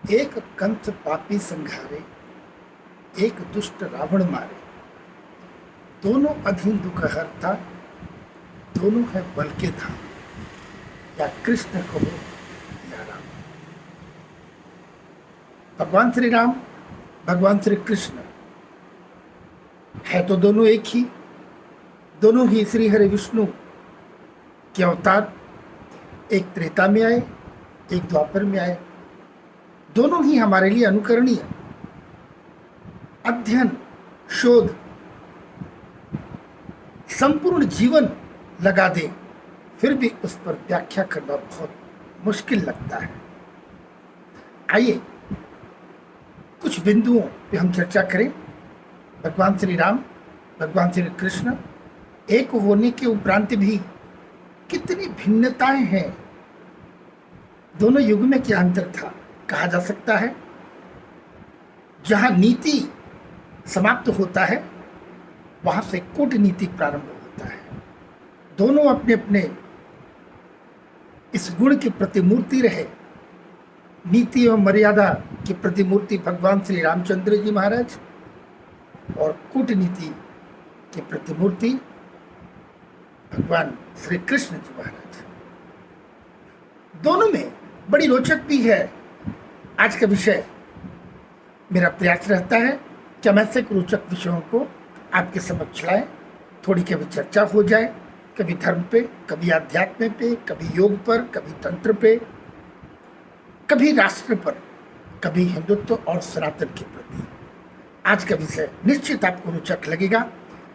एक कंस पापी संघारे, एक दुष्ट रावण मारे, दोनों अधीन दुख हरता, दोनों है बल के धाम। या कृष्ण कहो या राम। भगवान श्री राम, भगवान श्री कृष्ण है तो दोनों एक ही, दोनों ही श्री हरि विष्णु के अवतार। एक त्रेता में आए, एक द्वापर में आए। दोनों ही हमारे लिए अनुकरणीय। अध्ययन, शोध, संपूर्ण जीवन लगा दे, फिर भी उस पर व्याख्या करना बहुत मुश्किल लगता है। आइए कुछ बिंदुओं पे हम चर्चा करें। भगवान श्री राम, भगवान श्री कृष्ण एक होने के उपरांत भी कितनी भिन्नताएं हैं। दोनों युग में क्या अंतर था कहा जा सकता है। जहां नीति समाप्त होता है वहां से कूटनीति प्रारंभ होता है। दोनों अपने अपने इस गुण की प्रतिमूर्ति रहे। नीति एवं मर्यादा की प्रतिमूर्ति भगवान श्री रामचंद्र जी महाराज और कूटनीति की प्रतिमूर्ति भगवान श्री कृष्ण जी महाराज। दोनों में बड़ी रोचक भी है। आज का विषय मेरा प्रयास रहता है कि हम ऐसे रोचक विषयों को आपके समक्ष लाएं। थोड़ी कभी चर्चा हो जाए, कभी धर्म पे, कभी आध्यात्म पे, कभी योग पर, कभी तंत्र पे, कभी राष्ट्र पर, कभी हिंदुत्व और सनातन के प्रति। आज का विषय निश्चित आपको रोचक लगेगा।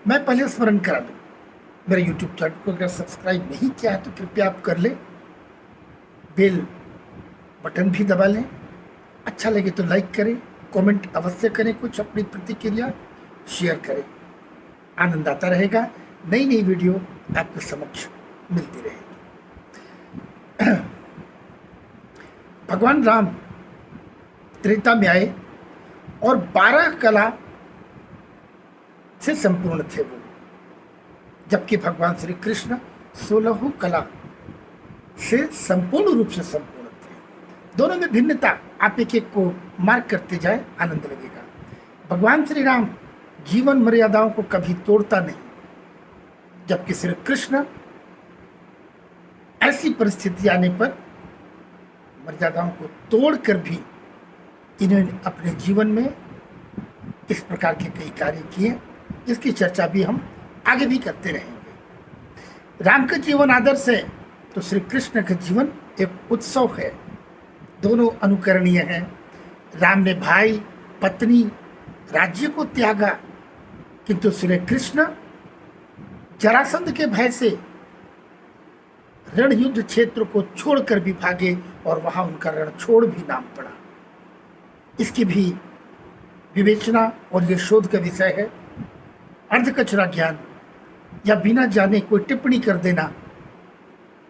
मैं पहले स्मरण करा दूं, मेरे YouTube चैनल को अगर सब्सक्राइब नहीं किया है तो कृपया आप कर लें, बेल बटन भी दबा लें। अच्छा लगे तो लाइक करें, कमेंट अवश्य करें, कुछ अपनी प्रतिक्रिया शेयर करें। आनंद आता रहेगा। नई नई वीडियो आपके समक्ष मिलती रहेगी। भगवान राम त्रेता में आए और 12 कला से संपूर्ण थे वो, जबकि भगवान श्री कृष्ण 16 कला से संपूर्ण रूप से संपूर्ण थे। दोनों में भिन्नता, आप एक एक को मार्क करते जाए, आनंद लगेगा। भगवान श्री राम जीवन मर्यादाओं को कभी तोड़ता नहीं, जबकि श्री कृष्ण ऐसी परिस्थिति आने पर मर्यादाओं को तोड़कर भी इन्होंने अपने जीवन में इस प्रकार के कई कार्य किए, जिसकी चर्चा भी हम आगे भी करते रहेंगे। राम का जीवन आदर्श है तो श्री कृष्ण का जीवन एक उत्सव है। दोनों अनुकरणीय हैं। राम ने भाई, पत्नी, राज्य को त्यागा, किंतु श्री कृष्ण जरासंध के भय से रण युद्ध क्षेत्र को छोड़कर भी भागे और वहां उनका रण छोड़ भी नाम पड़ा। इसकी भी विवेचना और ये शोध का विषय है। अर्धकचरा ज्ञान या बिना जाने कोई टिप्पणी कर देना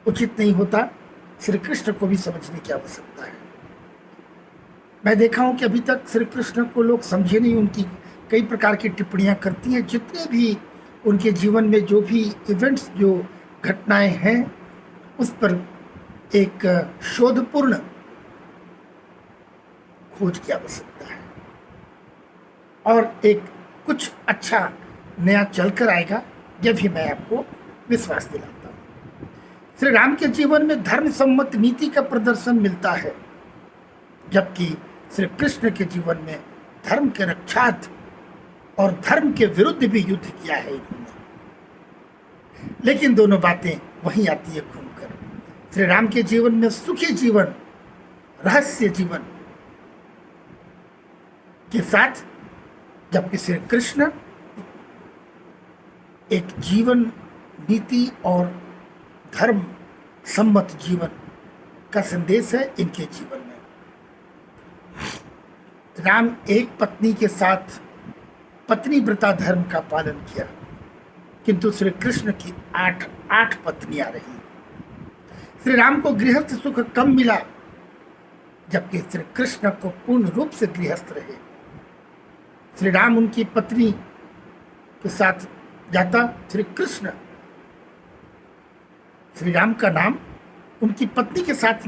उचित नहीं होता। श्री कृष्ण को भी समझने की आवश्यकता है। मैं देखा हूं कि अभी तक श्री कृष्ण को लोग समझे नहीं। उनकी कई प्रकार की टिप्पणियां करती हैं। जितने भी उनके जीवन में जो भी इवेंट्स, जो घटनाएं हैं, उस पर एक शोधपूर्ण खोज की आवश्यकता है और एक कुछ अच्छा नया चलकर आएगा, यह भी मैं आपको विश्वास दिलाता हूँ। श्री राम के जीवन में धर्म सम्मत नीति का प्रदर्शन मिलता है, जबकि श्री कृष्ण के जीवन में धर्म के रक्षार्थ और धर्म के विरुद्ध भी युद्ध किया है इन्होंने। लेकिन दोनों बातें वहीं आती है घूमकर। श्री राम के जीवन में सुखी जीवन, रहस्य जीवन के साथ, जबकि श्री कृष्ण एक जीवन नीति और धर्म सम्मत जीवन का संदेश है इनके जीवन में। राम एक पत्नी के साथ पत्नी व्रता धर्म का पालन किया, किंतु श्री कृष्ण की 8 पत्नियां रही। श्री राम को गृहस्थ सुख कम मिला, जबकि श्री कृष्ण को पूर्ण रूप से गृहस्थ रहे। श्री राम उनकी पत्नी के साथ जाता, श्री कृष्ण, श्री राम का नाम उनकी पत्नी के साथ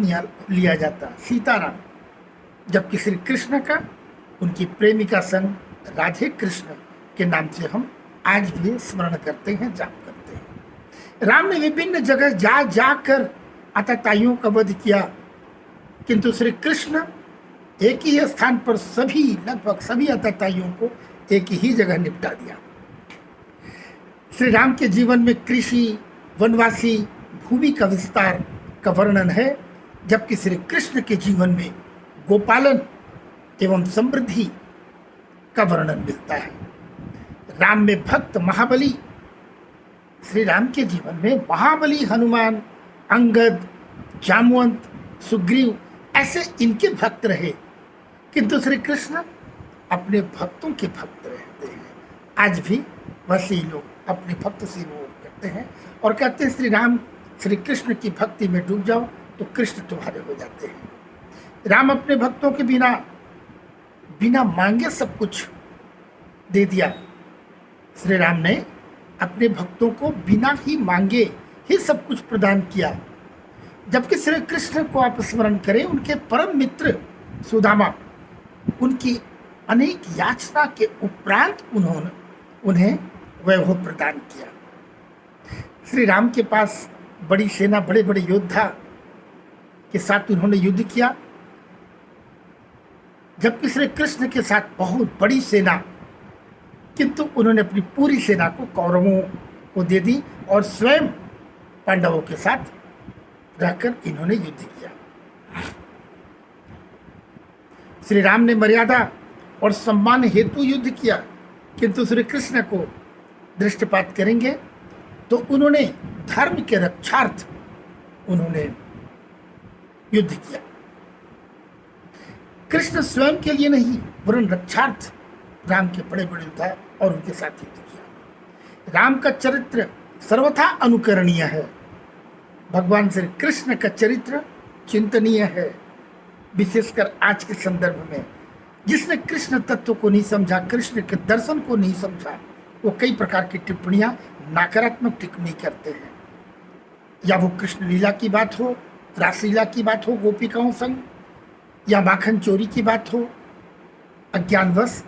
लिया जाता, सीताराम, जबकि श्री कृष्ण का उनकी प्रेमिका संग राधे कृष्ण के नाम से हम आज भी स्मरण करते हैं, जाप करते हैं। राम ने विभिन्न जगह जा जाकर आतताइयों का वध किया, किंतु श्री कृष्ण एक ही स्थान पर लगभग सभी आतताइयों को एक ही जगह निपटा दिया। श्री राम के जीवन में कृषि, वनवासी, भूमि का विस्तार का वर्णन है, जबकि श्री कृष्ण के जीवन में गोपालन एवं समृद्धि का वर्णन मिलता है। राम में भक्त महाबली, श्री राम के जीवन में महाबली हनुमान, अंगद, जामवंत, सुग्रीव ऐसे इनके भक्त रहे, किंतु श्री कृष्ण अपने भक्तों के भक्त रहते हैं। आज भी वैसे ही लोग अपने भक्त से वो करते हैं और कहते हैं श्री राम, श्री कृष्ण की भक्ति में डूब जाओ तो कृष्ण तुम्हारे हो जाते हैं। राम अपने भक्तों के बिना मांगे सब कुछ दे दिया। श्री राम ने अपने भक्तों को बिना ही मांगे ही सब कुछ प्रदान किया। जबकि श्री कृष्ण को आप स्मरण करें, उनके परम मित्र सुदामा उनकी अनेक याचना के उपरांत उन्हें वैभव प्रदान किया। श्री राम के पास बड़ी सेना, बड़े बड़े योद्धा के साथ उन्होंने युद्ध किया, जबकि श्री कृष्ण के साथ बहुत बड़ी सेना, किंतु उन्होंने अपनी पूरी सेना को कौरवों को दे दी और स्वयं पांडवों के साथ रहकर इन्होंने युद्ध किया। श्री राम ने मर्यादा और सम्मान हेतु युद्ध किया, किंतु श्री कृष्ण को दृष्टिपात करेंगे तो उन्होंने धर्म के रक्षार्थ उन्होंने युद्ध किया। कृष्ण स्वयं के लिए नहीं वरन रक्षार्थ राम के बड़े बड़े योद्धा और उनके साथ युद्ध किया। राम का चरित्र सर्वथा अनुकरणीय है। भगवान श्री कृष्ण का चरित्र चिंतनीय है, विशेषकर आज के संदर्भ में। जिसने कृष्ण तत्व को नहीं समझा, कृष्ण के दर्शन को नहीं समझा, वो कई प्रकार की टिप्पणियां, नकारात्मक टिप्पणी करते हैं। या वो कृष्ण लीला की बात हो, रासलीला की बात हो गोपिकाओं संग, या माखन चोरी की बात हो, अज्ञानवश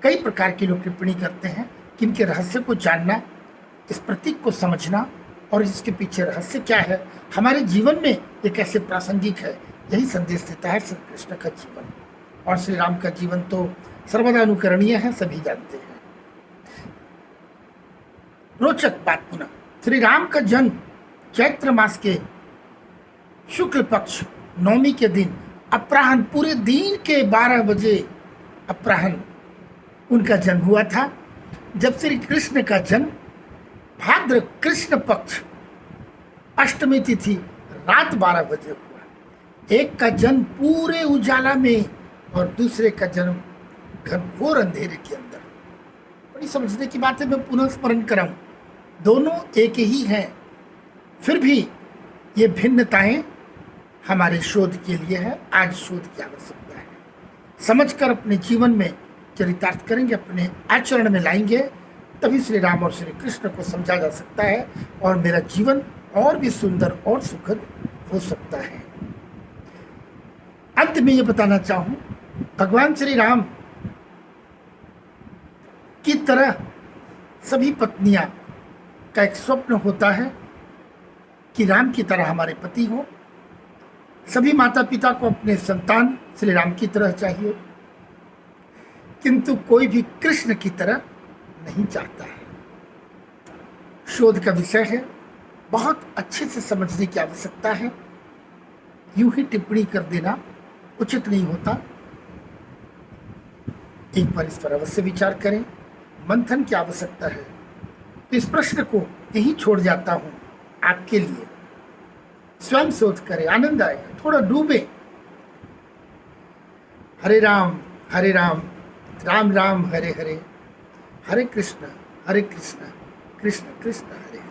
कई प्रकार के लोग टिप्पणी करते हैं। किनके रहस्य को जानना, इस प्रतीक को समझना और इसके पीछे रहस्य क्या है, हमारे जीवन में ये कैसे प्रासंगिक है, यही संदेश देता है श्री कृष्ण का जीवन। और श्री राम का जीवन तो सर्वदा अनुकरणीय है, सभी जानते हैं। रोचक बात पुनः, श्री राम का जन्म चैत्र मास के शुक्ल पक्ष नवमी के दिन अपराह्न, पूरे दिन के 12 बजे अपराह्न उनका जन्म हुआ था। जब श्री कृष्ण का जन्म भाद्र कृष्ण पक्ष अष्टमी तिथि रात 12 बजे हुआ। एक का जन्म पूरे उजाला में और दूसरे का जन्म घनघोर अंधेरे के अंदर। बड़ी समझने की बात है, मैं पुनः स्मरण कराऊं, दोनों एक ही हैं, फिर भी ये भिन्नताएं हमारे शोध के लिए है। आज शोध की आवश्यकता है, समझकर अपने जीवन में चरितार्थ करेंगे, अपने आचरण में लाएंगे, तभी श्री राम और श्री कृष्ण को समझा जा सकता है और मेरा जीवन और भी सुंदर और सुखद हो सकता है। अंत में ये बताना चाहूं, भगवान श्री राम की तरह सभी पत्नियां का एक स्वप्न होता है कि राम की तरह हमारे पति हो। सभी माता पिता को अपने संतान श्री राम की तरह चाहिए, किंतु कोई भी कृष्ण की तरह नहीं चाहता है। शोध का विषय है, बहुत अच्छे से समझने की आवश्यकता है। यूं ही टिप्पणी कर देना उचित नहीं होता। एक बार इस पर अवश्य विचार करें, मंथन की आवश्यकता है। तो इस प्रश्न को यही छोड़ जाता हूं आपके लिए। स्वयं शोध करें, आनंद आएगा, थोड़ा डूबे। हरे राम राम राम हरे हरे, हरे कृष्ण कृष्ण कृष्ण हरे हरे।